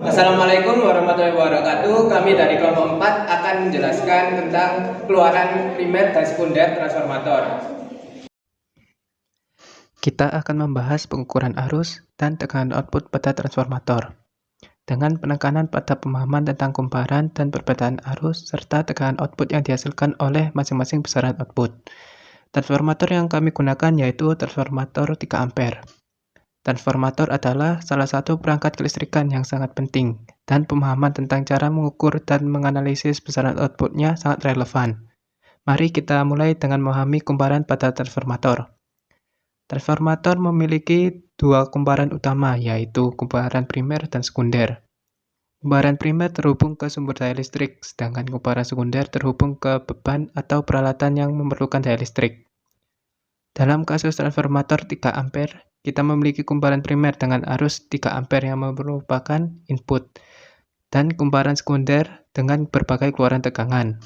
Assalamualaikum warahmatullahi wabarakatuh. Kami dari kelompok 4 akan menjelaskan tentang keluaran primer dan sekunder transformator. Kita akan membahas pengukuran arus dan tekanan output pada transformator, dengan penekanan pada pemahaman tentang kumparan dan perbedaan arus serta tekanan output yang dihasilkan oleh masing-masing besaran output. Transformator yang kami gunakan yaitu transformator 3 ampere. Transformator adalah salah satu perangkat kelistrikan yang sangat penting, dan pemahaman tentang cara mengukur dan menganalisis besaran outputnya sangat relevan. Mari kita mulai dengan memahami kumparan pada transformator. Transformator memiliki dua kumparan utama, yaitu kumparan primer dan sekunder. Kumparan primer terhubung ke sumber daya listrik, sedangkan kumparan sekunder terhubung ke beban atau peralatan yang memerlukan daya listrik. Dalam kasus transformator 3 ampere, kita memiliki kumparan primer dengan arus 3 ampere yang merupakan input, dan kumparan sekunder dengan berbagai keluaran tegangan,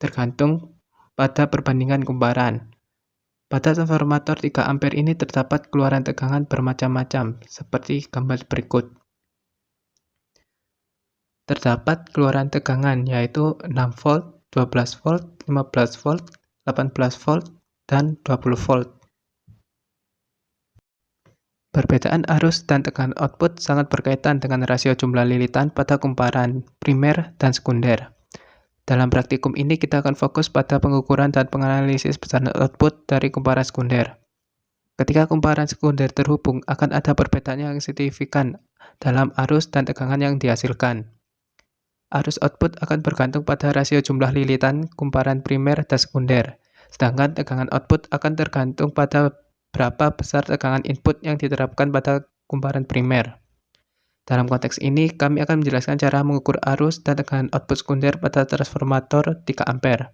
tergantung pada perbandingan kumparan. Pada transformator 3 ampere ini terdapat keluaran tegangan bermacam-macam, seperti gambar berikut. Terdapat keluaran tegangan yaitu 6 volt, 12 volt, 15 volt, 18 volt, dan 20 volt. Perbedaan arus dan tekanan output sangat berkaitan dengan rasio jumlah lilitan pada kumparan primer dan sekunder. Dalam praktikum ini kita akan fokus pada pengukuran dan penganalisis besaran output dari kumparan sekunder. Ketika kumparan sekunder terhubung, akan ada perbedaan yang signifikan dalam arus dan tegangan yang dihasilkan. Arus output akan bergantung pada rasio jumlah lilitan kumparan primer dan sekunder, sedangkan tegangan output akan tergantung pada berapa besar tegangan input yang diterapkan pada kumparan primer. Dalam konteks ini, kami akan menjelaskan cara mengukur arus dan tekanan output sekunder pada transformator 3 ampere.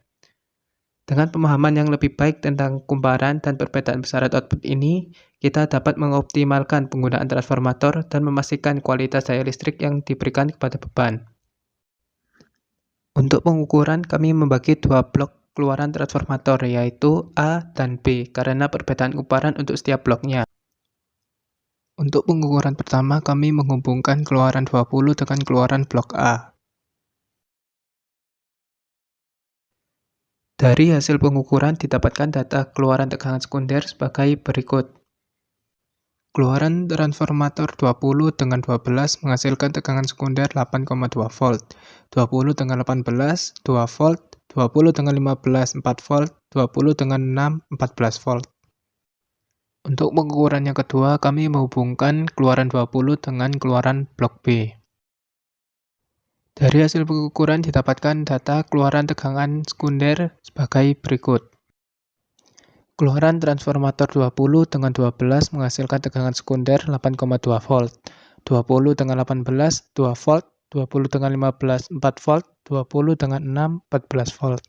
Dengan pemahaman yang lebih baik tentang kumparan dan perbedaan besaran output ini, kita dapat mengoptimalkan penggunaan transformator dan memastikan kualitas daya listrik yang diberikan kepada beban. Untuk pengukuran, kami membagi dua blok keluaran transformator, yaitu A dan B, karena perbedaan kumparan untuk setiap bloknya. Untuk pengukuran pertama, kami menghubungkan keluaran 20 dengan keluaran blok A. Dari hasil pengukuran didapatkan data keluaran tegangan sekunder sebagai berikut. Keluaran transformator 20 dengan 12 menghasilkan tegangan sekunder 8,2 volt, 20 dengan 18, 2 volt, 20 dengan 15, 4 volt, 20 dengan 6, 14 volt. Untuk pengukuran yang kedua, kami menghubungkan keluaran 20 dengan keluaran blok B. Dari hasil pengukuran didapatkan data keluaran tegangan sekunder sebagai berikut. Keluaran transformator 20 dengan 12 menghasilkan tegangan sekunder 8,2 volt, 20 dengan 18, 2 volt, 20 dengan 15, 4 volt, 20 dengan 6, 14 volt.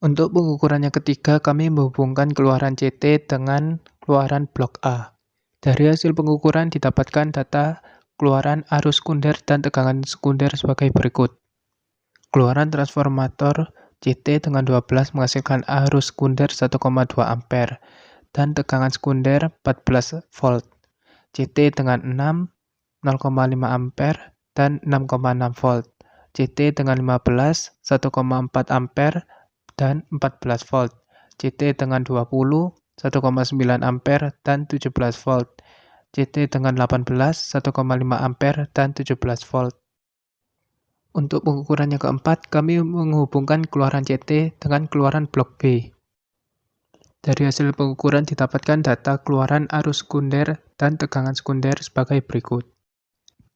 Untuk pengukuran yang ketiga, kami menghubungkan keluaran CT dengan keluaran blok A. Dari hasil pengukuran didapatkan data keluaran arus sekunder dan tegangan sekunder sebagai berikut. Keluaran transformator CT dengan 12 menghasilkan arus sekunder 1,2 ampere dan tegangan sekunder 14 volt. CT dengan 6, 0,5 ampere dan 6,6 volt. CT dengan 15, 1,4 ampere dan 14 volt. CT dengan 20, 1,9 ampere dan 17 volt. CT dengan 18, 1,5 ampere dan 17 volt. Untuk pengukuran yang keempat, kami menghubungkan keluaran CT dengan keluaran blok B. Dari hasil pengukuran didapatkan data keluaran arus sekunder dan tegangan sekunder sebagai berikut.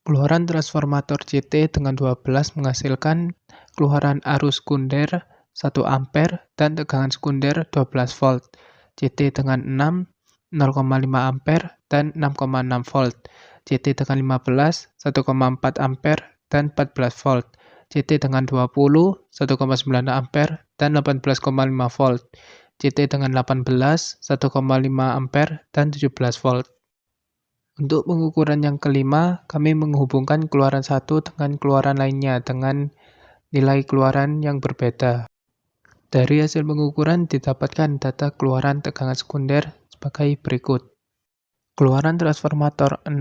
Keluaran transformator CT dengan 12 menghasilkan keluaran arus sekunder 1 ampere dan tegangan sekunder 12 volt. CT dengan 6, 0,5 ampere dan 6,6 volt. CT dengan 15, 1,4 ampere dan 14 volt. CT dengan 20, 1,9 ampere dan 18,5 volt. CT dengan 18, 1,5 ampere dan 17 volt. Untuk pengukuran yang kelima, kami menghubungkan keluaran satu dengan keluaran lainnya dengan nilai keluaran yang berbeda. Dari hasil pengukuran didapatkan data keluaran tegangan sekunder sebagai berikut. Keluaran transformator 6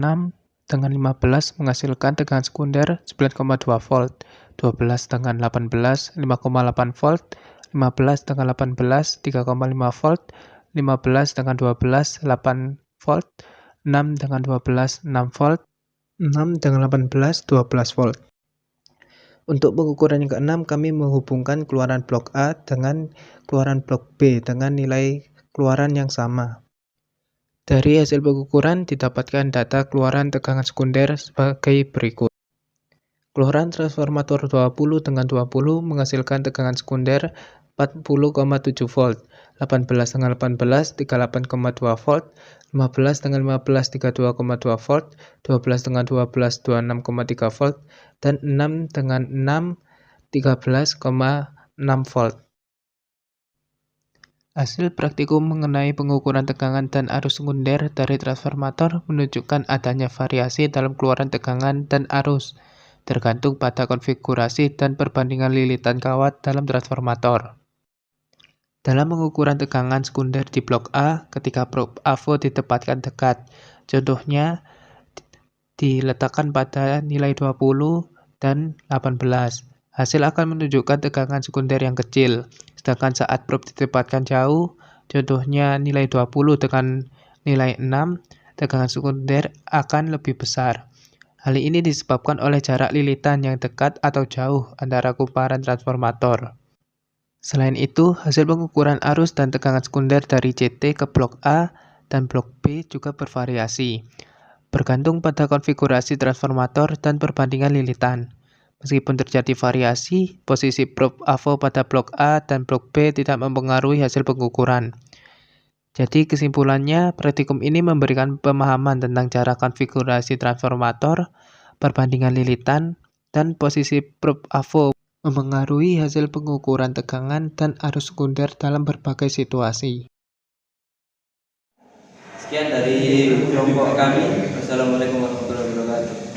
dengan 15 menghasilkan tegangan sekunder 9,2 volt, 12 dengan 18 5,8 volt, 15 dengan 18 3,5 volt, 15 dengan 12 8 volt, 6 dengan 12 6 volt, 6 dengan 18 12 volt. Untuk pengukuran yang keenam, kami menghubungkan keluaran blok A dengan keluaran blok B dengan nilai keluaran yang sama. Dari hasil pengukuran didapatkan data keluaran tegangan sekunder sebagai berikut. Keluaran transformator 20 dengan 20 menghasilkan tegangan sekunder 40,7 volt, 18 dengan 18 38,2 volt, 15 dengan 15 32,2 volt, 12 dengan 12 26,3 volt, dan 6 dengan 6 13,6 volt. Hasil praktikum mengenai pengukuran tegangan dan arus sekunder dari transformator menunjukkan adanya variasi dalam keluaran tegangan dan arus, tergantung pada konfigurasi dan perbandingan lilitan kawat dalam transformator. Dalam pengukuran tegangan sekunder di blok A, ketika probe AVO ditempatkan dekat, contohnya diletakkan pada nilai 20 dan 18, hasil akan menunjukkan tegangan sekunder yang kecil. Sedangkan saat probe ditempatkan jauh, contohnya nilai 20 dengan nilai 6, tegangan sekunder akan lebih besar. Hal ini disebabkan oleh jarak lilitan yang dekat atau jauh antara kumparan transformator. Selain itu, hasil pengukuran arus dan tegangan sekunder dari CT ke blok A dan blok B juga bervariasi, bergantung pada konfigurasi transformator dan perbandingan lilitan. Meskipun terjadi variasi, posisi probe AVO pada blok A dan blok B tidak mempengaruhi hasil pengukuran. Jadi kesimpulannya, praktikum ini memberikan pemahaman tentang cara konfigurasi transformator, perbandingan lilitan, dan posisi probe AVO mempengaruhi hasil pengukuran tegangan dan arus sekunder dalam berbagai situasi. Sekian dari kelompok kami. Wassalamualaikum warahmatullahi wabarakatuh.